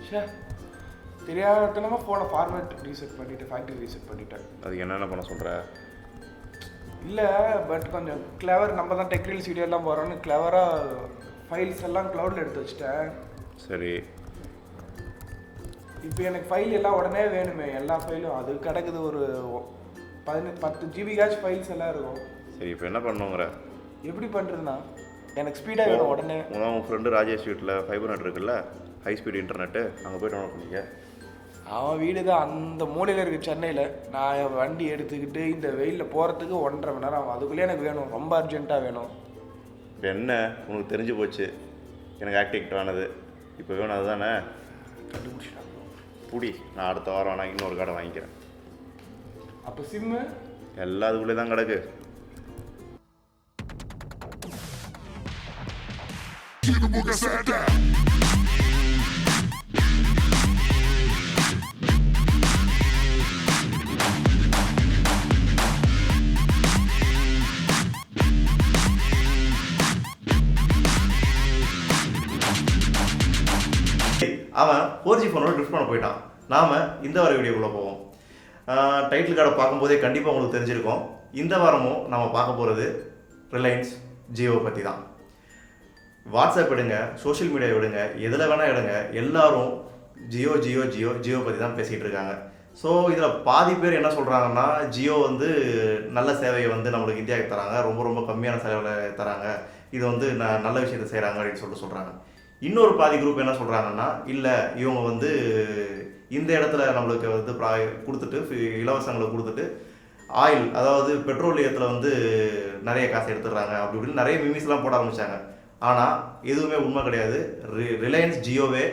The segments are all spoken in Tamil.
ஷே தெரியாதனமாக ஃபோனை ஃபார்மேட் ரீசெட் பண்ணிவிட்டு ஃபேக்ட்ரி ரீசெட் பண்ணிட்டேன். அதுக்கு என்னென்ன பண்ண சொல்கிற? இல்லை பட் கொஞ்சம் கிளவர், நம்ம தான் டெக்னிக்கல் வீடியோலாம் போகிறோன்னு கிளவராக ஃபைல்ஸ் எல்லாம் க்ளவுடில் எடுத்து வச்சிட்டேன். சரி, இப்போ எனக்கு ஃபைல் எல்லாம் உடனே வேணுமே, எல்லா ஃபைலும் அது கிடக்குது. ஒரு 10 ஜிபிகாச் ஃபைல்ஸ் எல்லாம் இருக்கும். சரி, இப்போ என்ன பண்ணுங்கிற? எப்படி பண்ணுறதுண்ணா? எனக்கு ஸ்பீடாக வேணும் உடனே. உன் ஃப்ரெண்டு ராஜேஷ் வீட்டில் ஃபைபர் நெட் இருக்குல்ல, ஹை ஸ்பீட் இன்டர்நெட்டு, அங்கே போய்ட்டு ஒன்று பண்ணிக்க. அவன் வீடு தான் அந்த மூலையில் இருக்குது சென்னையில். நான் என் வண்டி எடுத்துக்கிட்டு இந்த வெயிலில் போகிறதுக்கு 1.5 மணி நேரம் ஆகும். அதுக்குள்ளேயே எனக்கு வேணும், ரொம்ப அர்ஜென்ட்டாக வேணும். இப்போ என்ன உனக்கு தெரிஞ்சு போச்சு எனக்கு ஆக்டிவேட் ஆனது, இப்போ வேணும் அதுதானே? கண்டுபிடிச்சிட்டாங்க. புடி, நான் அடுத்த வாரம் ஆனால் இன்னொரு கார்டை வாங்கிக்கிறேன். அப்போ சிம்மு எல்லா அதுக்குள்ளே தான் கிடக்கு. அவன் 4G ஃபோனோட ட்ரிஃப்ட் பண்ண போயிட்டான். நாம் இந்த வார வீடியோக்குள்ளே போவோம். டைட்டில் கார்டை பார்க்கும்போதே கண்டிப்பாக உங்களுக்கு தெரிஞ்சிருக்கும். இந்த வாரமும் நம்ம பார்க்க போகிறது ரிலையன்ஸ் ஜியோவை பற்றி தான். வாட்ஸ்அப் எடுங்க, சோஷியல் மீடியா விடுங்க, எதில் வேணால் எடுங்க, எல்லாரும் ஜியோ ஜியோ ஜியோ ஜியோ பற்றி தான் பேசிகிட்டு இருக்காங்க. ஸோ இதில் பாதி பேர் என்ன சொல்கிறாங்கன்னா, ஜியோ வந்து நல்ல சேவையை வந்து நம்மளுக்கு இந்தியாவுக்கு தராங்க, ரொம்ப ரொம்ப கம்மியான செலவில் தராங்க, இது வந்து நல்ல விஷயத்தை செய்கிறாங்க அப்படின்னு சொல்கிறாங்க. இன்னொரு பாதி குரூப் என்ன சொல்கிறாங்கன்னா, இல்லை இவங்க வந்து இந்த இடத்துல நம்மளுக்கு வந்து கொடுத்துட்டு இலவசங்களை கொடுத்துட்டு ஆயில், அதாவது பெட்ரோலியத்தில் வந்து நிறைய காசு எடுத்துடுறாங்க அப்படி இப்படின்னு நிறைய மிமிஸ்லாம் போட ஆரம்பித்தாங்க. ஆனால் எதுவுமே உண்மை கிடையாது. ரிலையன்ஸ் ஜியோவே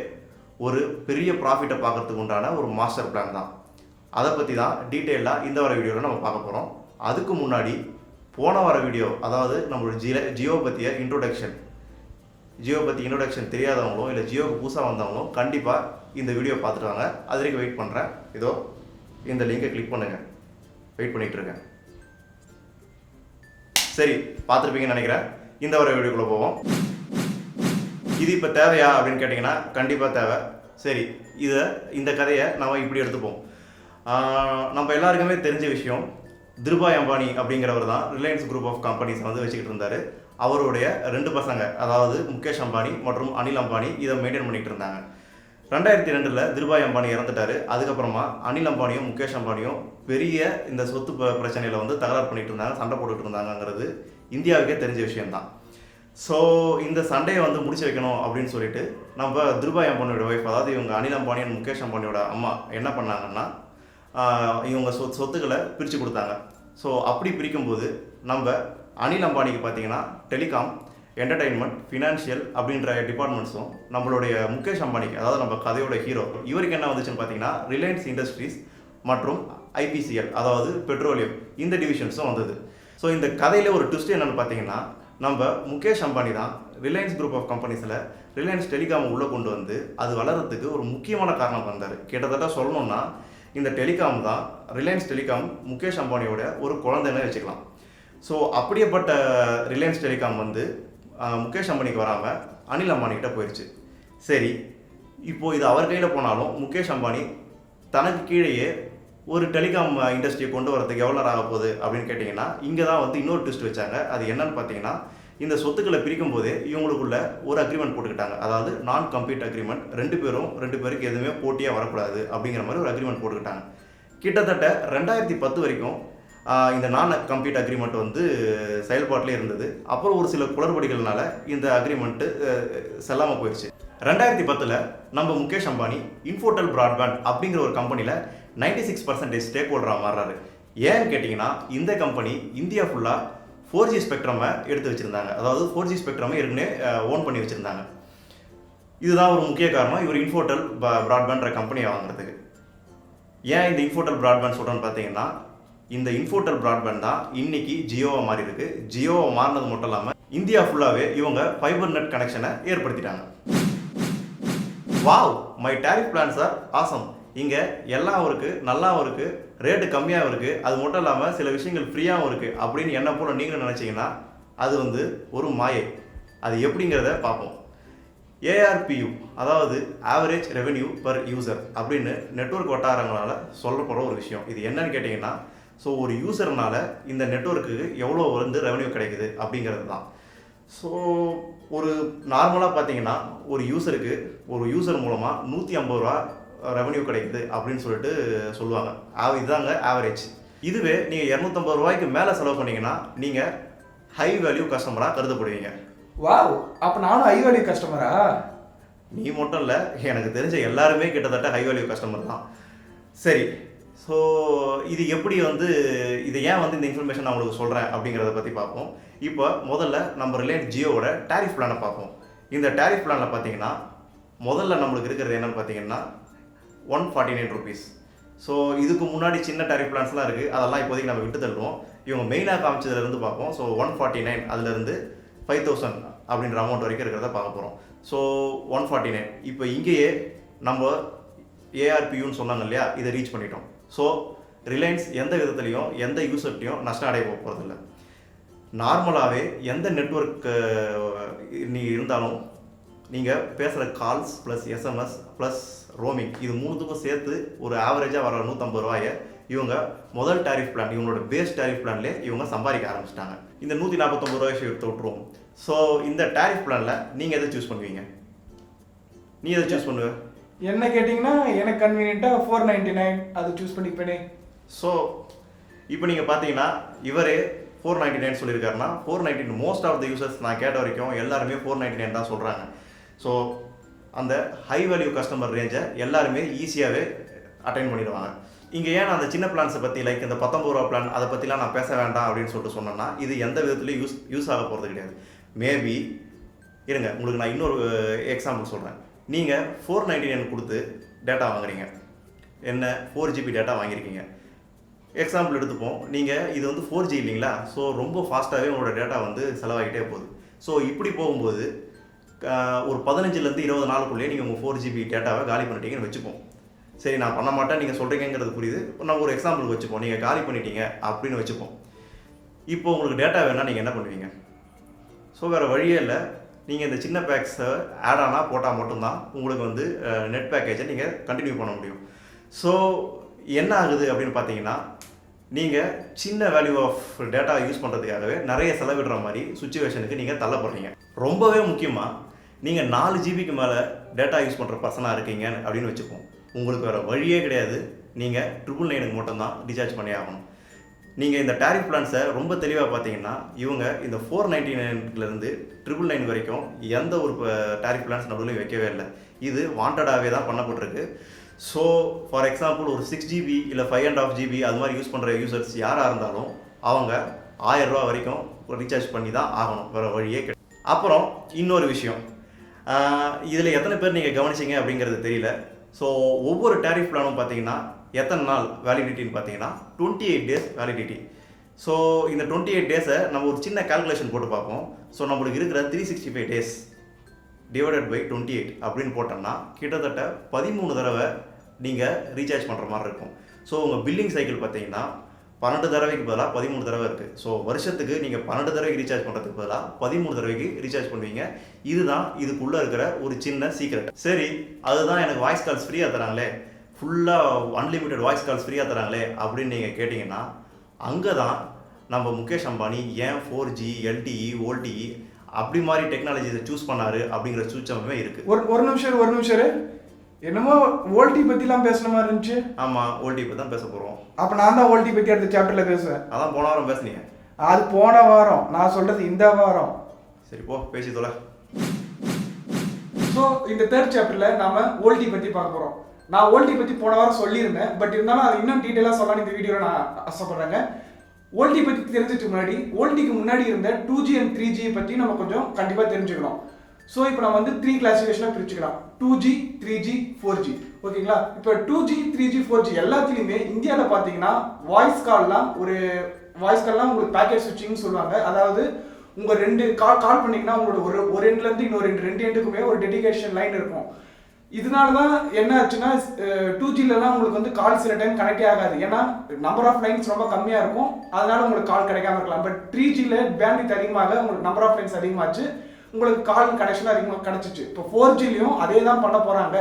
ஒரு பெரிய ப்ராஃபிட்டை பார்க்கறதுக்கு உண்டான ஒரு மாஸ்டர் பிளான் தான். அதை பற்றி தான் டீட்டெயிலாக இந்த வர வீடியோவில் நம்ம பார்க்க போகிறோம். அதுக்கு முன்னாடி போன வர வீடியோ, அதாவது நம்மளோட ஜியோ பற்றிய இன்ட்ரோடக்ஷன், ஜியோ பற்றி இன்ட்ரோடக்ஷன் தெரியாதவங்களும் இல்லை ஜியோவுக்கு புதுசாக வந்தவங்களும் கண்டிப்பாக இந்த வீடியோ பார்த்துட்டு வாங்க. அது வரைக்கும் வெயிட் பண்ணுறேன். இதோ இந்த லிங்கை கிளிக் பண்ணுங்கள், வெயிட் பண்ணிகிட்டு இருக்கேன். சரி, பார்த்துருப்பீங்கன்னு நினைக்கிறேன். இந்த வர வீடியோக்குள்ளே போவோம். இது இப்போ தேவையா அப்படின்னு கேட்டிங்கன்னா கண்டிப்பாக தேவை. சரி, இந்த கதையை நம்ம இப்படி எடுத்துப்போம். நம்ம எல்லாருக்குமே தெரிஞ்ச விஷயம், திருபாய் அம்பானி அப்படிங்கிறவர் தான் ரிலையன்ஸ் குரூப் ஆஃப் கம்பெனிஸ் வந்து வச்சுக்கிட்டு இருந்தார். அவருடைய 2 பசங்க, அதாவது முகேஷ் அம்பானி மற்றும் அனில் அம்பானி இதை மெயின்டைன் பண்ணிகிட்டு இருந்தாங்க. 2002 திருபாய் அம்பானி இறந்துட்டார். அதுக்கப்புறமா அனில் அம்பானியும் முகேஷ் அம்பானியும் பெரிய இந்த சொத்து பிரச்சனையில் வந்து தகராறு பண்ணிகிட்டு இருந்தாங்க, சண்டை போட்டுக்கிட்டு இருந்தாங்கங்கிறது இந்தியாவுக்கே தெரிஞ்ச விஷயம்தான். ஸோ இந்த சண்டையை வந்து முடிச்சு வைக்கணும் அப்படின்னு சொல்லிட்டு நம்ம திருபாய் அம்பானியோட ஒய்ஃப், அதாவது இவங்க அனில் அம்பானி அண்ட் முகேஷ் அம்பானியோட அம்மா என்ன பண்ணாங்கன்னா, இவங்க சொத்துக்களை பிரித்து கொடுத்தாங்க. ஸோ அப்படி பிரிக்கும்போது நம்ம அனில் அம்பானிக்கு பார்த்தீங்கன்னா டெலிகாம், என்டர்டெயின்மெண்ட், ஃபினான்ஷியல் அப்படின்ற டிபார்ட்மெண்ட்ஸும், நம்மளுடைய முகேஷ் அம்பானிக்கு, அதாவது நம்ம கதையோட ஹீரோ, இவருக்கு என்ன வந்துச்சுன்னு பார்த்தீங்கன்னா ரிலையன்ஸ் இண்டஸ்ட்ரீஸ் மற்றும் ஐபிசிஎல், அதாவது பெட்ரோலியம், இந்த டிவிஷன்ஸும் வந்தது. ஸோ இந்த கதையில் ஒரு ட்விஸ்ட் என்னென்னு பார்த்தீங்கன்னா, நம்ம முகேஷ் அம்பானி தான் ரிலையன்ஸ் குரூப் ஆஃப் கம்பெனிஸில் ரிலையன்ஸ் டெலிகாம் உள்ளே கொண்டு வந்து அது வளர்கிறதுக்கு ஒரு முக்கியமான காரணம் வந்தார். கிட்டத்தட்ட சொல்லணும்னா இந்த டெலிகாம் தான், ரிலையன்ஸ் டெலிகாம் முகேஷ் அம்பானியோட ஒரு குழந்தைன்னு வச்சுக்கலாம். ஸோ அப்படியேப்பட்ட ரிலையன்ஸ் டெலிகாம் வந்து முகேஷ் அம்பானிக்கு வராமல் அனில் அம்பானிக்கிட்ட போயிடுச்சு. சரி, இப்போது இது அவர் கையில் போனாலும் முகேஷ் அம்பானி தனக்கு கீழேயே ஒரு டெலிகாம் இண்டஸ்ட்ரியை கொண்டு வரதுக்கு எவ்வளோ நேரம் ஆக போகுது அப்படின்னு கேட்டிங்கன்னா, இங்கே தான் வந்து இன்னொரு ட்விஸ்ட் வச்சாங்க. அது என்னன்னு பார்த்தீங்கன்னா, இந்த சொத்துக்களை பிரிக்கும் போதே இவங்களுக்குள்ள ஒரு அக்ரிமெண்ட் போட்டுக்கிட்டாங்க. அதாவது நான் கம்பீட் அக்ரிமெண்ட், ரெண்டு பேருக்கு எதுவுமே போட்டியாக வரக்கூடாது அப்படிங்கிற மாதிரி ஒரு அக்ரிமெண்ட் போட்டுக்கிட்டாங்க. கிட்டத்தட்ட 2010 வரைக்கும் இந்த நான் கம்பீட் அக்ரிமெண்ட் வந்து செயல்பாட்டிலே இருந்தது. அப்புறம் ஒரு சில குளறுபடிகள்னால இந்த அக்ரிமெண்ட்டு செல்லாமல் போயிடுச்சு. 2010 நம்ம முகேஷ் அம்பானி இன்ஃபோடெல் பிராட்பேண்ட் அப்படிங்கிற ஒரு கம்பெனியில் 96% ஸ்டேக் ஹோல்டராக மாறுறாரு. ஏன்னு கேட்டிங்கன்னா, இந்த கம்பெனி இந்தியா ஃபுல்லாக 4G ஸ்பெக்ட்ரமை எடுத்து வச்சுருந்தாங்க. அதாவது 4G ஸ்பெக்ட்ரமை ஏற்கனவே ஓன் பண்ணி வச்சுருந்தாங்க. இதுதான் ஒரு முக்கிய காரணம் இவர் இன்ஃபோடெல் பிராட்பேண்ட்ற கம்பெனியை வாங்குறதுக்கு. ஏன் இந்த இன்ஃபோடெல் பிராட்பேண்ட் சொல்கிறேன்னு பார்த்தீங்கன்னா, இந்த இன்ஃபோடெல் பிராட்பேண்ட் தான் இன்னைக்கு ஜியோவை மாறி இருக்கு. ஜியோவை மாறினது மட்டும் இல்லாமல் இந்தியா ஃபுல்லாகவே இவங்க ஃபைபர் நெட் கனெக்ஷனை ஏற்படுத்திட்டாங்க. Wow, my tariff plans are awesome. இங்கே எல்லாம் இருக்குது, நல்லாவும் இருக்குது, ரேட்டு கம்மியாகவும் இருக்குது, அது மட்டும் இல்லாமல் சில விஷயங்கள் ஃப்ரீயாகவும் இருக்குது அப்படின்னு என்ன போல் நீங்களும் நினச்சிங்கன்னா அது வந்து ஒரு மாயை. அது எப்படிங்கிறத பார்ப்போம். ஏஆர்பியூ, அதாவது ஆவரேஜ் ரெவென்யூ பர் யூசர் அப்படின்னு நெட்வொர்க் வட்டாரங்களால் சொல்லப்படுற ஒரு விஷயம். இது என்னன்னு கேட்டிங்கன்னா, ஸோ ஒரு யூசர்னால இந்த நெட்வொர்க்குக்கு எவ்வளோ வந்து ரெவென்யூ கிடைக்குது அப்படிங்கிறது தான். ஸோ ஒரு நார்மலாக பார்த்தீங்கன்னா ஒரு யூசர் மூலமாக 150 ரூபா ரெவென்யூ கிடைக்குது அப்படின்னு சொல்லிட்டு சொல்லுவாங்க. இதுதாங்க ஆவரேஜ். இதுவே நீங்கள் 250 ரூபாய்க்கு மேலே செலவு பண்ணிங்கன்னா நீங்கள் ஹை வேல்யூ கஸ்டமராக கருதப்படுவீங்க. வாவ், அப்போ நானும் ஹை வேல்யூ கஸ்டமரா? நீ மட்டும் இல்லை, எனக்கு தெரிஞ்ச எல்லாருமே கிட்டத்தட்ட ஹை வேல்யூ கஸ்டமர் தான். சரி, ஸோ இது எப்படி வந்து இதை ஏன் வந்து இந்த இன்ஃபர்மேஷன் நான் உங்களுக்கு சொல்கிறேன் அப்படிங்கிறத பற்றி பார்ப்போம். இப்போ முதல்ல நம்ம ரிலையன்ஸ் ஜியோவோட டேரிஃப் பிளானை பார்ப்போம். இந்த டேரிஃப் பிளானில் பார்த்தீங்கன்னா முதல்ல நம்மளுக்கு இருக்கிறது என்னென்னு பார்த்தீங்கன்னா 149 rupees. ஸோ இதுக்கு முன்னாடி சின்ன டேரிஃப் பிளான்ஸ்லாம் இருக்குது, அதெல்லாம் இப்போதைக்கு நம்ம விட்டு தள்ளுவோம். இவங்க மெயினாக காமிச்சதுலேருந்து பார்ப்போம். ஸோ 149 அதுலேருந்து 5000 அப்படின்ற அமௌண்ட் வரைக்கும் இருக்கிறத பார்க்க போகிறோம். ஸோ 149 இப்போ இங்கேயே நம்ம ஏஆர்பியூன்னு சொன்னாங்க இல்லையா, இதை ரீச் பண்ணிட்டோம். ஸோ ரிலையன்ஸ் எந்த விதத்துலையும் எந்த யூசர்ட்டையும் நஷ்டம் அடைய போகிறதில்ல. நார்மலாகவே எந்த நெட்வொர்க் நீ இருந்தாலும் நீங்கள் பேசுகிற calls plus SMS plus roaming இது மூணுத்துக்கும் சேர்த்து ஒரு ஆவரேஜாக வர 150 ரூபாயை இவங்க முதல் டேரிஃப் பிளான், இவங்களோட பேஸ் டேரிஃப் பிளான்லேயே இவங்க சம்பாதிக்க ஆரம்பிச்சிட்டாங்க. இந்த 149 ரூபாய் எடுத்து விட்டுருவோம். ஸோ இந்த டேரிஃப் பிளானில் நீங்கள் எதை சூஸ் பண்ணுவீங்க? நீ எதை சூஸ் பண்ணுவ? என்ன கேட்டிங்கன்னா எனக்கு கன்வீனியண்ட்டாக 499 அது சூஸ் பண்ணிப்பேனே. ஸோ இப்போ நீங்கள் பார்த்தீங்கன்னா இவரே 499 சொல்லியிருக்காருன்னா 499 மோஸ்ட் ஆஃப் த யூசர்ஸ் நான் கேட்ட வரைக்கும் எல்லாருமே 499 தான் சொல்கிறாங்க. ஸோ அந்த ஹை வேல்யூ கஸ்டமர் ரேஞ்சை எல்லாருமே ஈஸியாகவே அட்டைன் பண்ணிடுவாங்க. இங்கே ஏன் அந்த சின்ன பிளான்ஸை பற்றி லைக் இந்த 19 ரூபா பிளான் அதை பற்றிலாம் நான் பேச வேண்டாம் அப்படின்னு சொல்லிட்டு சொன்னேன்னா இது எந்த விதத்துலையும் யூஸ் ஆக போகிறது கிடையாது. மேபி இருங்க, உங்களுக்கு நான் இன்னொரு எக்ஸாம்பிள் சொல்கிறேன். நீங்கள் 499 கொடுத்து டேட்டா வாங்குறீங்க, என்ன 4GB டேட்டா வாங்கியிருக்கீங்க. எக்ஸாம்பிள் எடுத்துப்போம், நீங்கள் இது வந்து 4G இல்லைங்களா, ஸோ ரொம்ப ஃபாஸ்ட்டாகவே உங்களோட டேட்டா வந்து செலவாகிட்டே போகுது. ஸோ இப்படி போகும்போது ஒரு 15லேருந்து 20 நாளுக்குள்ளேயே நீங்கள் உங்கள் 4GB டேட்டாவை காலி பண்ணிட்டீங்கன்னு வச்சுப்போம். சரி, நான் பண்ண மாட்டேன் நீங்கள் சொல்கிறீங்கிறது புரியுது, நம்ம ஒரு எக்ஸாம்பிள் வச்சுப்போம், நீங்கள் காலி பண்ணிட்டீங்க அப்படின்னு வச்சுப்போம். இப்போ உங்களுக்கு டேட்டா வேணால் நீங்கள் என்ன பண்ணுவீங்க? ஸோ வேறு வழியே இல்லை, நீங்கள் இந்த சின்ன பேக்ஸை ஆட் ஆனால் போட்டால் மட்டும்தான் உங்களுக்கு வந்து நெட் பேக்கேஜை நீங்கள் கண்டினியூ பண்ண முடியும். ஸோ என்ன ஆகுது அப்படின்னு பார்த்தீங்கன்னா, நீங்கள் சின்ன வேல்யூ ஆஃப் டேட்டா யூஸ் பண்ணுறதுக்காகவே நிறைய செலவிடுற மாதிரி சுச்சுவேஷனுக்கு நீங்கள் தள்ளப்படுறீங்க. ரொம்பவே முக்கியமாக நீங்கள் 4 ஜிபிக்கு மேலே டேட்டா யூஸ் பண்ணுற பர்சனாக இருக்கீங்க அப்படின்னு வச்சுப்போம். உங்களுக்கு வேறு வழியே கிடையாது, நீங்கள் 999 மட்டும்தான் ரீசார்ஜ் பண்ணி ஆகணும். நீங்கள் இந்த டேரிஃப் பிளான்ஸை ரொம்ப தெளிவாக பார்த்தீங்கன்னா இவங்க இந்த 499லேருந்து 999 வரைக்கும் எந்த ஒரு டேரிஃப் பிளான்ஸ் நடுவில் வைக்கவே இல்லை. இது வாண்டடாகவே தான் பண்ணப்பட்டிருக்கு. ஸோ ஃபார் எக்ஸாம்பிள் ஒரு 6GB இல்லை 5.5 GB அது மாதிரி யூஸ் பண்ணுற யூசர்ஸ் யாராக இருந்தாலும் அவங்க 1000 ரூபா வரைக்கும் ரீசார்ஜ் பண்ணி தான் ஆகணும், வேறு வழியே கிடையாது. அப்புறம் இன்னொரு விஷயம், இதில் எத்தனை பேர் நீங்கள் கவனிச்சிங்க அப்படிங்கிறது தெரியல. ஸோ ஒவ்வொரு டேரிஃப் பிளானும் பார்த்தீங்கன்னா எத்தனை நாள் வேலிடிட்டின்னு பார்த்தீங்கன்னா 28 days வேலிடிட்டி. ஸோ இந்த 28 டேஸை நம்ம ஒரு சின்ன கால்குலேஷன் போட்டு பார்ப்போம். ஸோ நம்மளுக்கு இருக்கிற 365 days டிவைடட் பை 28 அப்படின்னு போட்டோம்னா கிட்டத்தட்ட 13 தடவை நீங்கள் ரீசார்ஜ் பண்ணுற மாதிரி இருக்கும். ஸோ உங்கள் பில்லிங் சைக்கிள் பார்த்தீங்கன்னா 12 தடவைக்கு பதிலாக 13 தடவை இருக்குது. ஸோ வருஷத்துக்கு நீங்கள் 12 தடவைக்கு ரீசார்ஜ் பண்ணுறதுக்கு பதிலாக 13 தடவைக்கு ரீசார்ஜ் பண்ணுவீங்க. இதுதான் இதுக்குள்ளே இருக்கிற ஒரு சின்ன சீக்ரெட். சரி, அதுதான் எனக்கு வாய்ஸ் கால்ஸ் ஃப்ரீயாக தராங்களே, ஃபுல்லாக அன்லிமிட்டெட் வாய்ஸ் கால்ஸ் ஃப்ரீயாக தராங்களே அப்படின்னு நீங்கள் கேட்டிங்கன்னா அங்கே தான் நம்ம முகேஷ் அம்பானி ஏன் 4G LTE OLTE அப்படி மாதிரி டெக்னாலஜிஸை சூஸ் பண்ணாரு அப்படிங்கிற சூச்சமே இருக்குது. ஒரு நிமிஷம் என்னமோ ஓல்டி பற்றிலாம் பேசுன மாதிரி இருந்துச்சு. ஆமாம், ஓல்டி பற்றி தான் பேச போகிறோம். அப்போ நான் தான் ஓல்டி பற்றி அடுத்த சாப்டரில் பேசுவேன். அதான் போன வாரம் பேசுனீங்க. அது போன வாரம், நான் சொல்கிறது இந்த வாரம். சரி போ, பேசி தொலை. ஸோ இந்த தேர்ட் சாப்டரில் நாம் ஓல்டி பற்றி பார்க்க போகிறோம். நான் ஓல்டி பற்றி போன வாரம் சொல்லியிருந்தேன், பட் இருந்தாலும் அது இன்னும் டீட்டெயிலாக சொல்லலாம் இந்த வீடியோவில் நான் ஆசைப்படுறேங்க. ஓல்டி பற்றி தெரிஞ்சதுக்கு முன்னாடி ஓல்டிக்கு முன்னாடி இருந்த 2G and 3G பற்றி நம்ம கொஞ்சம் கண்டிப்பாக தெரிஞ்சுக்கணும். ஸோ இப்போ நம்ம வந்து 3 கிளாசிஃபிகேஷனாக பிரிச்சுக்கலாம், 2G 3G 4G. ஓகேங்களா? இப்போ 2G 3G 4G எல்லாத்துலேயுமே இந்தியாவில் பார்த்தீங்கன்னா வாய்ஸ் கால்லாம் உங்களுக்கு பேக்கெட் ஸ்விட்சிங்னு சொல்லுவாங்க. அதாவது உங்கள் 2 கால் பண்ணிங்கன்னா உங்களோட ஒரு எண்ட்லேருந்து இன்னொரு 2 எண்டுக்குமே ஒரு டெடிகேஷன் லைன் இருக்கும். இதனால தான் என்ன ஆச்சுன்னா 2Gலலாம் உங்களுக்கு வந்து கால் சில டைம் கனெக்டே ஆகாது, ஏன்னா நம்பர் ஆஃப் லைன்ஸ் ரொம்ப கம்மியாக இருக்கும், அதனால உங்களுக்கு கால் கிடைக்காம இருக்கலாம். பட் 3Gல பேண்ட்வித் அதிகமாக உங்களுக்கு நம்பர் ஆஃப் லைன்ஸ் அதிகமாச்சு, உங்களுக்கு கால் கனெக்ஷன் அதிகமாக கிடச்சிச்சு. இப்போ 4Gலையும் அதே தான் பண்ண போகிறாங்க,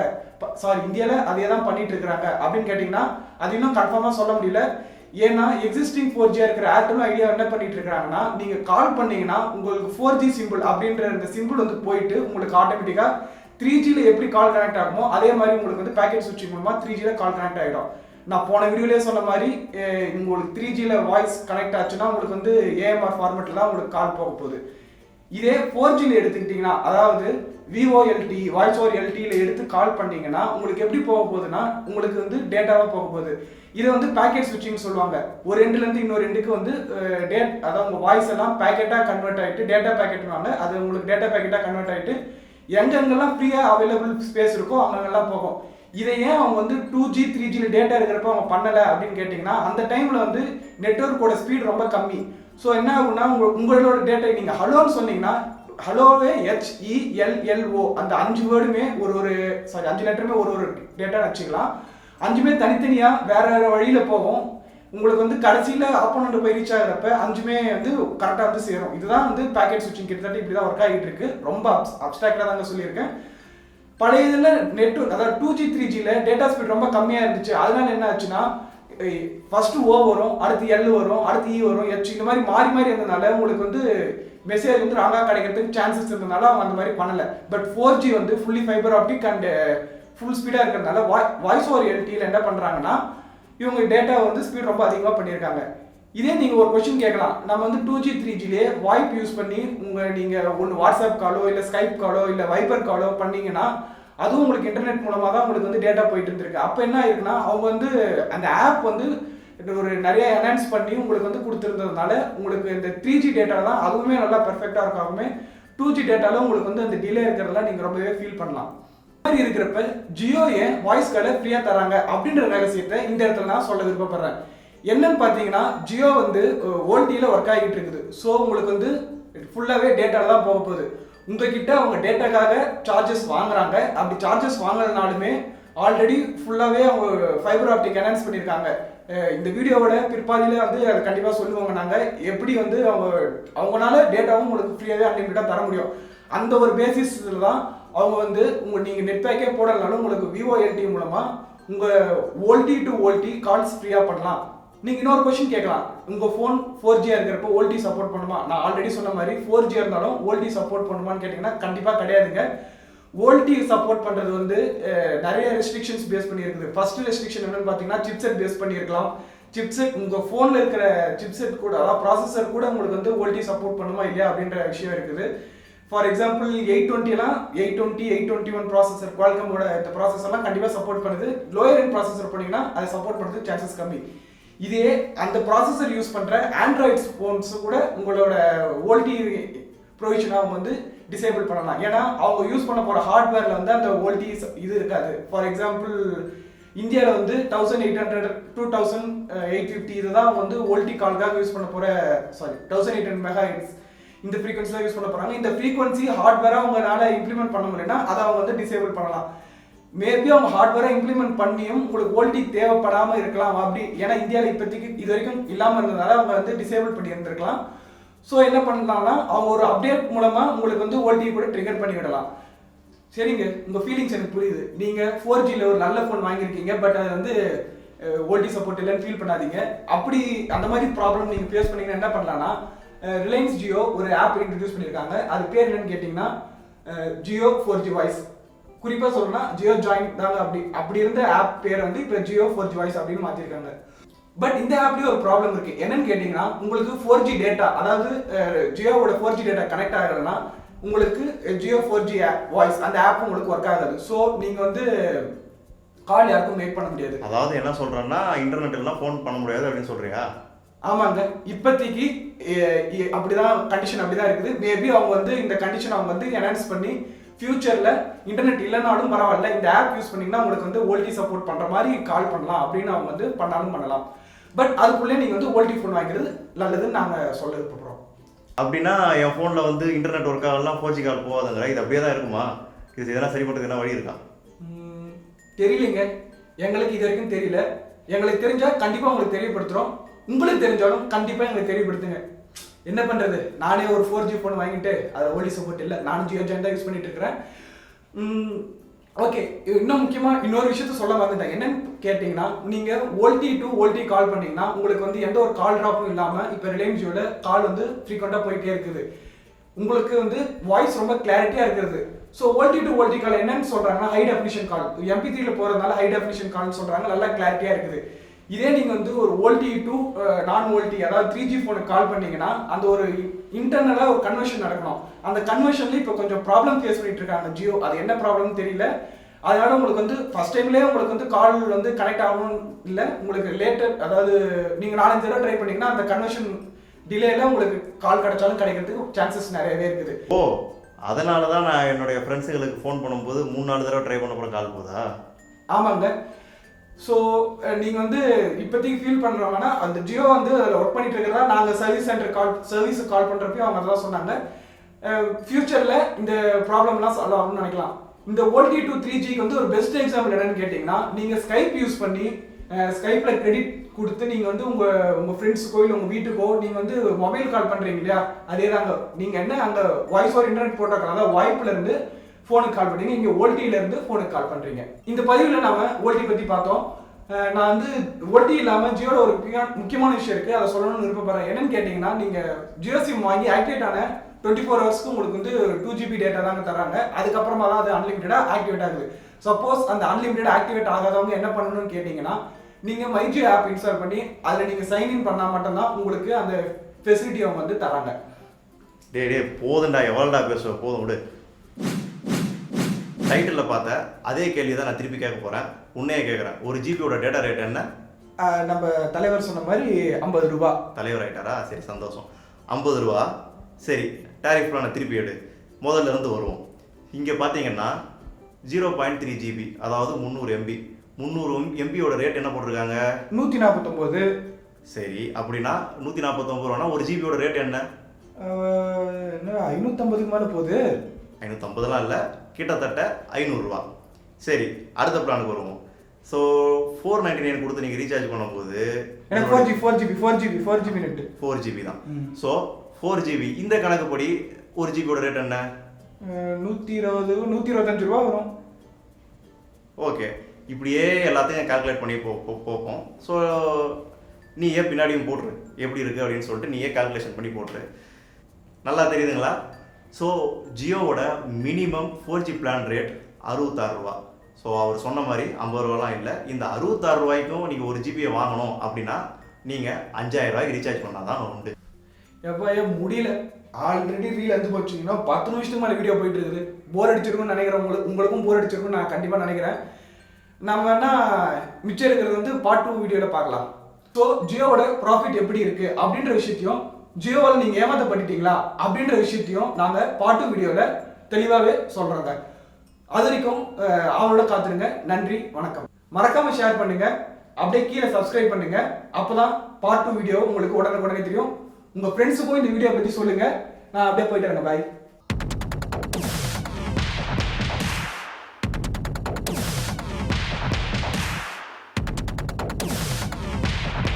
சாரி இந்தியாவில் அதே தான் பண்ணிட்டு இருக்கிறாங்க அப்படின்னு கேட்டிங்கன்னா அது இன்னும் கன்ஃபார்மாக சொல்ல முடியல. ஏன்னா எக்ஸிஸ்டிங் 4G இருக்கிற ஏர்டெலும் ஐடியா என்ன பண்ணிட்டு இருக்காங்கன்னா, நீங்கள் கால் பண்ணீங்கன்னா உங்களுக்கு 4G சிம்பிள் அப்படின்ற இந்த சிம்பிள் வந்து போயிட்டு உங்களுக்கு ஆட்டோமேட்டிக்காக 3Gல எப்படி கால் கனெக்ட் ஆகுமோ அதே மாதிரி உங்களுக்கு வந்து பேக்கெட் சுவிட்சிங் மூலமாக 3Gல கால் கனெக்ட் ஆகிடும். நான் போன வீடியோலேயே சொன்ன மாதிரி உங்களுக்கு 3Gல வாய்ஸ் கனெக்ட் ஆச்சுன்னா உங்களுக்கு வந்து ஏஎம்ஆர் ஃபார்மேட்டில் தான் உங்களுக்கு கால் போக போகுது. இதே 4Gல எடுத்துக்கிட்டிங்கன்னா, அதாவது VoLT வாய்ஸ் ஓவர் LTEல எடுத்து கால் பண்ணீங்கன்னா உங்களுக்கு எப்படி போக போகுதுன்னா உங்களுக்கு வந்து டேட்டாவாக போக போகுது. இதை வந்து பேக்கெட் ஸ்விட்சிங் சொல்லுவாங்க. ஒரு எண்டுலேருந்து இன்னொரு எண்டுக்கு வந்து அதாவது உங்கள் வாய்ஸ் எல்லாம் பேக்கெட்டாக கன்வெர்ட் ஆகிட்டு டேட்டா பேக்கெட்னால அது உங்களுக்கு டேட்டா பேக்கெட்டாக கன்வெர்ட் ஆகிட்டு எங்கெங்கெல்லாம் ஃப்ரீயாக அவைலபிள் ஸ்பேஸ் இருக்கோ அங்கெல்லாம் போகும். இதை ஏன் அவங்க வந்து 2G 3Gல டேட்டா இருக்கிறப்ப அவங்க பண்ணலை அப்படின்னு கேட்டிங்கன்னா, அந்த டைமில் வந்து நெட்வொர்க்கோட ஸ்பீட் ரொம்ப கம்மி. ஸோ என்ன ஆகுன்னா உங்களோட டேட்டா நீங்கள் ஹலோன்னு சொன்னீங்கன்னா ஹலோவே HELLO அந்த 5 வேர்டுமே ஒரு 5 லெட்டருமே ஒரு டேட்டா வச்சுக்கலாம். 5மே தனித்தனியாக வேற வேற வழியில் போகும். உங்களுக்கு வந்து கடைசியில் ஆப்போனண்ட் போய் ரீச் ஆகிறப்ப 5மே வந்து கரெக்டாக வந்து சேரும். இதுதான் வந்து பேக்கெட் ஸ்விட்சிங் கிட்டத்தட்ட இப்படி தான் ஒர்க் ஆகிட்டு இருக்கு. ரொம்ப அப்ஸ்ட்ராக்டாக தாங்க சொல்லியிருக்கேன். பழைய இதில் நெட்வொர்க் அதாவது 2G 3Gல டேட்டா ஸ்பீட் ரொம்ப கம்மியாக இருந்துச்சு. அதனால என்ன ஆச்சுன்னா ஃபர்ஸ்ட் O வரும், அடுத்து L வரும், அடுத்து E வரும், H இந்த மாதிரி மாறி மாறி இருந்ததுனால உங்களுக்கு வந்து மெசேஜ் வந்து ராங்காக கிடைக்கிறதுக்கு சான்சஸ் இருந்ததுனால அவங்க அந்த மாதிரி பண்ணலை. பட் 4G வந்து fully fibre optic and full ஸ்பீடாக இருக்கிறதுனால வாய்ஸ் ஓவர் LTEல என்ன பண்ணுறாங்கன்னா இவங்க டேட்டா வந்து ஸ்பீட் ரொம்ப அதிகமாக பண்ணியிருக்காங்க. இதே நீங்கள் ஒரு கொஸ்டின் கேட்கலாம், நம்ம வந்து 2G 3Gலே வாய்ப் யூஸ் பண்ணி நீங்கள் ஒன்று வாட்ஸ்அப் காலோ இல்லை ஸ்கைப் காலோ இல்லை வைபர் காலோ பண்ணீங்கன்னா அதுவும் உங்களுக்கு இன்டர்நெட் மூலமாக தான் உங்களுக்கு வந்து டேட்டா போயிட்டு இருந்திருக்கு. அப்போ என்ன ஆயிருக்குன்னா அவங்க வந்து அந்த ஆப் வந்து ஒரு நிறைய என்ஹான்ஸ் பண்ணி உங்களுக்கு வந்து கொடுத்துருந்ததுனால உங்களுக்கு இந்த 3G டேட்டா தான் அதுவுமே நல்லா பெர்ஃபெக்டாக இருக்காமே 2G டேட்டாவில் உங்களுக்கு வந்து அந்த டிலே இருக்கிறதெல்லாம் நீங்கள் ரொம்பவே ஃபீல் பண்ணலாம். மாதிரி இருக்கிறப்ப ஜியோ ஏன் வாய்ஸ் காலை ஃப்ரீயாக தராங்க அப்படின்ற ரகசியத்தை இந்த இடத்துல நான் சொல்ல விருப்பப்படுறேன். என்னன்னு பார்த்தீங்கன்னா ஜியோ வந்து ஓல்டியில் ஒர்க் ஆகிட்டு இருக்குது. ஸோ உங்களுக்கு வந்து ஃபுல்லாகவே டேட்டாவில் தான் போக போகுது. உங்ககிட்ட அவங்க டேட்டாக்காக சார்ஜஸ் வாங்குறாங்க. அப்படி சார்ஜஸ் வாங்குறதுனாலுமே ஆல்ரெடி ஃபுல்லாகவே அவங்க ஃபைபர் ஆப்டிக் என்ஹான்ஸ் பண்ணியிருக்காங்க. இந்த வீடியோவோட பிற்பாதியில் வந்து அதை கண்டிப்பாக சொல்லுவாங்க நாங்கள் எப்படி வந்து அவங்களால டேட்டாவும் உங்களுக்கு ஃப்ரீயாகவே அன்லிமிட்டடாக தர முடியும். அந்த ஒரு பேசிஸில் தான் அவங்க வந்து நீங்கள் நெட் பேக்கே போடலனாலும் உங்களுக்கு VoLT மூலமாக உங்கள் OLT to OLT கால்ஸ் ஃப்ரீயாக பண்ணலாம். நீங்கள் இன்னொரு கொஸ்டின் கேட்கலாம், உங்கள் ஃபோன் 4G இருக்கிறப்போ OLT சப்போர்ட் பண்ணுமா? நான் ஆல்ரெடி சொன்ன மாதிரி 4G இருந்தாலும் OLT சப்போர்ட் பண்ணுமான்னு கேட்டிங்கன்னா கண்டிப்பாக கிடையாதுங்க. OLT சப்போர்ட் பண்ணுறது வந்து நிறைய ரெஸ்ட்ரிக்ஷன்ஸ் பேஸ் பண்ணியிருக்குது. ஃபர்ஸ்ட் ரெஸ்ட்ரிக்ஷன் என்னன்னு பார்த்தீங்கன்னா சிப்செட் பேஸ் பண்ணியிருக்கலாம். சிப்செட் உங்கள் ஃபோனில் இருக்கிற சிப்செட் கூட அதாவது ப்ராசஸர் கூட உங்களுக்கு வந்து OLT சப்போர்ட் பண்ணுமா இல்லையா அப்படின்ற விஷயம் இருக்குது. ஃபார் எக்ஸாம்பிள் 820 821 ப்ராசஸர் குவால்கமோட இந்த ப்ராசஸர்லாம் கண்டிப்பாக சப்போர்ட் பண்ணுது. லோயர் எண்ட் ப்ராசஸர் பண்ணிங்கன்னா அதை சப்போர்ட் பண்ணுறதுக்கு சான்சஸ் கம்மி. இதே அந்த ப்ராசஸர் யூஸ் பண்ணுற ஆண்ட்ராய்ட்ஸ் ஃபோன்ஸ் கூட உங்களோட OLT ப்ரொவிஷனை அவங்க வந்து டிசேபிள் பண்ணலாம். ஏன்னா அவங்க யூஸ் பண்ண போகிற ஹார்ட்வேரில் வந்து அந்த OLT இது இருக்காது. ஃபார் எக்ஸாம்பிள் இந்தியாவில் வந்து 1800 2850 இதுதான் வந்து OLT கால்காக யூஸ் பண்ண போகிற 1800 MHz இந்த ஃப்ரீக்வன்சி தான் யூஸ் பண்ண போகிறாங்க. இந்த ஃப்ரீக்வன்சி ஹார்ட்வேராக அவங்களால இம்ப்ளிமெண்ட் பண்ண முடியலன்னா அதை அவங்க வந்து டிசேபிள் பண்ணலாம். மேபி அவங்க ஹார்ட்வேராக இம்ப்ளிமெண்ட் பண்ணியும் உங்களுக்கு OLT தேவைப்படாமல் இருக்கலாம். அப்படி ஏன்னா இந்தியாவில் இப்போதைக்கு இது வரைக்கும் இல்லாமல் இருந்ததுனால அவங்க வந்து டிசேபிள் பண்ணி இருந்திருக்கலாம். ஸோ என்ன பண்ணலாம்னா அவங்க ஒரு அப்டேட் மூலமாக உங்களுக்கு வந்து OLT கூட ட்ரிகர் பண்ணி விடலாம். சரிங்க, உங்கள் ஃபீலிங்ஸ் எனக்கு புரியுது. நீங்கள் 4Gல ஒரு நல்ல ஃபோன் வாங்கியிருக்கீங்க, பட் அது வந்து OLT சப்போர்ட் இல்லைன்னு ஃபீல் பண்ணாதீங்க. அப்படி அந்த மாதிரி ப்ராப்ளம் நீங்கள் ஃபேஸ் பண்ணீங்கன்னா என்ன பண்ணலாம்னா ரிலையன்ஸ் ஜியோ ஒரு ஆப் இன்ட்ரடியூஸ் பண்ணியிருக்காங்க. அது பேர் என்னன்னு கேட்டிங்கன்னா ஜியோ 4G வாய்ஸ். குறிப்பாக சொல்லணும்னா ஜியோ ஜாயின் தாங்க. அப்படி இருந்த ஆப் பேர் வந்து இப்போ ஜியோ 4G வாய்ஸ் அப்படின்னு மாற்றிருக்காங்க. பட் இந்த ஆப்லேயும் ஒரு ப்ராப்ளம் இருக்குது. என்னன்னு கேட்டிங்கன்னா உங்களுக்கு 4G டேட்டா அதாவது ஜியோவோட 4G டேட்டா கனெக்ட் ஆகிறதுனா உங்களுக்கு ஜியோ 4G வாய்ஸ் அந்த ஆப் உங்களுக்கு ஒர்க் ஆகாது. ஸோ நீங்கள் வந்து கால் யாருக்கும் மேக் பண்ண முடியாது. அதாவது என்ன சொல்கிறேன்னா இன்டர்நெட் எல்லாம் ஃபோன் பண்ண முடியாது அப்படின்னு சொல்கிறீங்க? ஆமாங்க, இப்போதைக்கு அப்படிதான் கண்டிஷன் அப்படிதான் இருக்குது. மேபி அவங்க வந்து இந்த கண்டிஷன் அவங்க வந்து என்ஹான்ஸ் பண்ணி ஃபியூச்சரில் இன்டர்நெட் இல்லைனாலும் பரவாயில்ல இந்த ஆப் யூஸ் பண்ணிங்கன்னா உங்களுக்கு வந்து OLT சப்போர்ட் பண்ணுற மாதிரி கால் பண்ணலாம் அப்படின்னு அவங்க வந்து பண்ணாலும் பண்ணலாம். பட் அதுக்குள்ளே நீங்கள் வந்து OLT ஃபோன் வாங்கிறது நல்லதுன்னு நாங்கள் சொல்ல விருப்பப்படுறோம். அப்படின்னா என் ஃபோனில் வந்து இன்டர்நெட் ஒர்க் ஆகலாம் 4G கால் போகாதுங்கிற இது அப்படியே தான் இருக்குமா? இது இதெல்லாம் சரி பண்ணுறதுக்கு என்ன வழி இருக்கா? தெரியலைங்க, எங்களுக்கு இது வரைக்கும் தெரியல. எங்களுக்கு தெரிஞ்சால் கண்டிப்பாக உங்களுக்கு தெரியப்படுத்துகிறோம். உங்களுக்கு தெரிஞ்சாலும் கண்டிப்பாக எங்களுக்கு தெரியப்படுத்துங்க. என்ன பண்றது, நானே ஒரு 4G ஃபோன் வாங்கிட்டு அது ஓல்டி சப்போர்ட் இல்லை, நானும் ஜியோ ஜாயின் தான் யூஸ் பண்ணிட்டு இருக்கிறேன். ஓகே, இன்னும் முக்கியமாக இன்னொரு விஷயத்த சொல்ல வந்துட்டேன். என்னன்னு கேட்டிங்கன்னா, நீங்கள் ஓல்டி டு ஓல்டி கால் பண்ணிங்கன்னா உங்களுக்கு வந்து எந்த ஒரு கால் ட்ராப்பும் இல்லாமல் இப்போ ரிலையன்ஸ் ஜியோவில் கால் வந்து ஃப்ரீக்வெண்ட்டாக போயிட்டே இருக்குது. உங்களுக்கு வந்து வாய்ஸ் ரொம்ப கிளாரிட்டியாக இருக்கிறது. ஸோ ஓல்டி டு ஓல்டி கால் என்னன்னு சொல்கிறாங்கன்னா ஹை டெஃபினிஷன் கால், MP3 போகிறதுனால ஹை டெஃபினிஷன் கால்னு சொல்கிறாங்க, நல்லா கிளாரிட்டியாக இருக்குது. இதே நீங்கள் வந்து ஒரு ஓல்டி டு நான் ஓல்டி அதாவது 3G ஃபோனுக்கு கால் பண்ணீங்கன்னா அந்த ஒரு இன்டர்னலாக ஒரு கன்வர்ஷன் நடக்கணும். அந்த கன்வர்ஷன்ல இப்போ கொஞ்சம் ப்ராப்ளம் ஃபேஸ் பண்ணிட்டு இருக்காங்க ஜியோ. அது என்ன ப்ராப்ளம்னு தெரியல. அதனால உங்களுக்கு வந்து ஃபர்ஸ்ட் டைம்லேயே உங்களுக்கு வந்து கால் வந்து கனெக்ட் ஆகணும் இல்லை, உங்களுக்கு லேட்டர் அதாவது நீங்கள் 4-5 தடவை ட்ரை பண்ணீங்கன்னா அந்த கன்வர்ஷன் டிலேல உங்களுக்கு கால் கிடைச்சாலும் கிடைக்கிறதுக்கு சான்சஸ் நிறையவே இருக்குது. ஓ, அதனால தான் நான் என்னுடைய ஃப்ரெண்ட்ஸுங்களுக்கு ஃபோன் பண்ணும்போது 3-4 தடவை ட்ரை பண்ண போகிற கால் போதா? ஆமாங்க. ஸோ நீங்கள் வந்து இப்போதைக்கு ஃபீல் பண்ணுறவங்கன்னா அந்த ஜியோ வந்து அதில் ஒர்க் பண்ணிட்டு இருக்கிறதா நாங்கள் சர்வீஸ் சென்டர் சர்வீஸுக்கு கால் பண்ணுறப்பையும் அவங்க அதெல்லாம் சொன்னாங்க. ஃபியூச்சரில் இந்த ப்ராப்ளம்லாம் சால்வ் ஆகும்னு நினைக்கலாம். இந்த ஓல்டி டு 3Gக்கு வந்து ஒரு பெஸ்ட் எக்ஸாம்பிள் என்னன்னு கேட்டிங்கன்னா, நீங்கள் ஸ்கைப் யூஸ் பண்ணி ஸ்கைப்பில் கிரெடிட் கொடுத்து நீங்கள் வந்து உங்கள் ஃப்ரெண்ட்ஸுக்கோ இல்லை உங்கள் வீட்டுக்கோ நீங்கள் வந்து மொபைல் கால் பண்ணுறீங்க இல்லையா, அதே தாங்க. நீங்கள் என்ன அங்கே வாய்ஸ் ஓவர் இன்டர்நெட் போட்டோம், அதாவது வாய்ப்புலேருந்து ஃபோனுக்கு கால் பண்ணுறீங்க, இங்கே ஓல்டியிலேருந்து ஃபோனுக்கு கால் பண்ணுறீங்க. இந்த பதிவில் நாம ஓல்டி பற்றி பார்த்தோம். நான் வந்து ஓல்டி இல்லாமல் ஜியோட ஒரு முக்கியமான விஷயம் இருக்குது, அதை சொல்லணும்னு விருப்பப்படுறேன். என்னன்னு கேட்டிங்கன்னா, நீங்கள் ஜியோ சிம் வாங்கி ஆக்டிவேட் ஆன 24 ஹவர்ஸ்க்கு உங்களுக்கு வந்து 2GB டேட்டா தாங்க தராங்க. அதுக்கப்புறமா தான் அது அன்லிமிட்டடாக ஆக்டிவேட் ஆகுது. சப்போஸ் அந்த அன்லிமிட்டட் ஆக்டிவேட் ஆகாதவங்க என்ன பண்ணணும்னு கேட்டிங்கன்னா, நீங்கள் மைஜியோ ஆப் இன்ஸ்டால் பண்ணி அதில் நீங்கள் சைன்இன் பண்ணால் மட்டும்தான் உங்களுக்கு அந்த ஃபெசிலிட்டி அவங்க வந்து தராங்க. டே போதுண்டா, எவ்வளோடா பேசுவேன், போதும் விடு. டைட்டிலில் பார்த்த அதே கேள்வி தான் நான் திருப்பி கேட்க போகிறேன். உன்னையே கேட்குறேன், 1GB டேட்டா ரேட் என்ன? நம்ம தலைவர் சொன்ன மாதிரி 50 ரூபா. தலைவர் ஆகிட்டாரா? சரி, சந்தோஷம். 50 ரூபா. சரி, டேரிஃப் பிளானை திருப்பி எடு, முதல்ல இருந்து வருவோம். இங்கே பார்த்தீங்கன்னா 0.3GB, அதாவது 300 MB. 300 MBயோட ரேட் என்ன போட்டிருக்காங்க? 149. சரி, அப்படின்னா 149 ரூபானா 1GBயோட ரேட் என்ன? 550க்கு மேலே போகுது. 550லாம் இல்லை, கிட்டத்தட்ட 500 ரூபா. சரி, அடுத்த பிளானுக்கு வருவோம். ஸோ 499 கொடுத்து நீங்கள் ரீசார்ஜ் பண்ணும்போது 4GB நெட் 4GB தான். ஸோ 4GB இந்த கணக்குப்படி 1GBயோட ரேட் என்ன? 125 ரூபா வரும். ஓகே, இப்படியே எல்லாத்தையும் கால்குலேட் பண்ணி போப்போம். ஸோ நீயே பின்னாடியும் போட்டுரு, எப்படி இருக்குது அப்படின்னு சொல்லிட்டு நீயே கால்குலேஷன் பண்ணி போட்டுரு. நல்லா தெரியுதுங்களா? ஸோ ஜியோவோட மினிமம் 4G பிளான் ரேட் 66 ரூபா. ஸோ அவர் சொன்ன மாதிரி 50 ரூபாலாம் இல்லை. இந்த 66 ரூபாய்க்கும் நீங்கள் 1GB வாங்கணும் அப்படின்னா நீங்கள் 5000 ரூபாய்க்கு ரீசார்ஜ் பண்ணால் தான் உண்டு. எப்போ முடியல, ஆல்ரெடி ரீல் வந்து போச்சுங்கன்னா 10 நிமிஷத்துக்கு மேலே வீடியோ போயிட்டு இருக்குது. போர் அடிச்சிருக்குன்னு நினைக்கிறேன். உங்களுக்கும் போர் அடிச்சிருக்குன்னு நான் கண்டிப்பாக நினைக்கிறேன். நம்ம வேணா மிச்சம் இருக்கிறது வந்து பார்ட் 2 வீடியோவில் பார்க்கலாம். ஸோ ஜியோவோட ப்ராஃபிட் எப்படி இருக்குது அப்படின்ற விஷயத்தையும், ஜியோவால் நீங்கள் ஏமாற்றப்பட்டுட்டீங்களா அப்படின்ற விஷயத்தையும் நாங்கள் பார்ட் 2 வீடியோவில் தெளிவாகவே சொல்கிறோங்க. அது வரைக்கும் அவளோட காத்துருங்க. நன்றி, வணக்கம். மறக்காமல் ஷேர் பண்ணுங்கள், அப்படியே கீழே சப்ஸ்கிரைப் பண்ணுங்கள். அப்போ தான் பார்ட் 2 வீடியோ உங்களுக்கு உடனே தெரியும். உங்கள் ஃப்ரெண்ட்ஸுக்கும் இந்த வீடியோ பற்றி சொல்லுங்கள். நான் அப்படியே போயிட்டு வரேன். பாய்.